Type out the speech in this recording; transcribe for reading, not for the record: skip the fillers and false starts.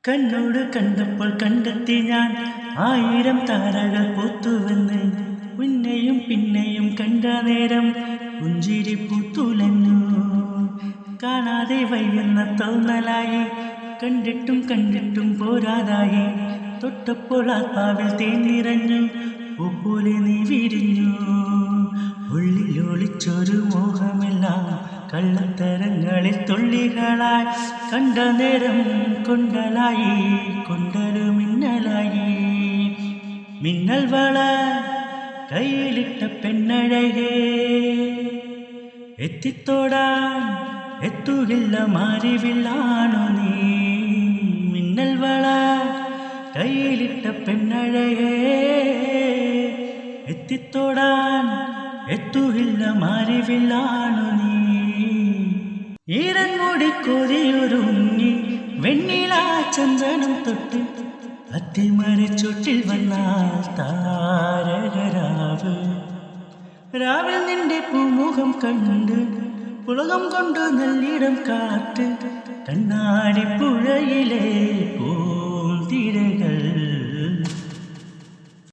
കണ്ണോട് കണ്ടപ്പോൾ കണ്ടെത്തി ഞാൻ 1000 താരകൾ പൂത്തുവെന്ന്. പിന്നെയും പിന്നെയും കണ്ട നേരം പുഞ്ചിരി പൂത്തുലഞ്ഞു. കാണാതെ വയ്യുന്ന തോന്നലായി, കണ്ടിട്ടും കണ്ടിട്ടും പോരാതായി. തൊട്ടപ്പോൾ ആത്മാവിൽ തേൻ നിറഞ്ഞു, പൂപോലെ നീ വിരിഞ്ഞു. ഉള്ളിലൊളിച്ചൊരു മോഹമെല്ലാം കള്ളത്തരങ്ങളിൽ തുള്ളികളായി. കണ്ട നേരം കൊണ്ടലായി, കൊണ്ടൊരു മിന്നലായി. മിന്നൽ വള കയ്യിലിട്ട പെണ്ണഴകേ, എത്തിത്തോടാൻ എത്തുകില്ല മാറിവില്ലാണു നീ. മിന്നൽ വള കയ്യിലിട്ട പെണ്ണഴകേ, എത്തിത്തോടാൻ എത്തുകില്ല മാറിവില്ലാണു നീ. ഈരൻമുടി കൊതിയൊരുങ്ങി വെണ്ണിലാ ചന്ദനം തൊട്ട് അത്തിമരച്ചൊട്ടിൽ വന്നാൽ താരകരാവ്. രാവിൽ നിന്റെ പൂമുഖം കണ്ട് പുളകം കൊണ്ട് നല്ലിടം കാറ്റ്. കണ്ണാടി പുഴയിലെ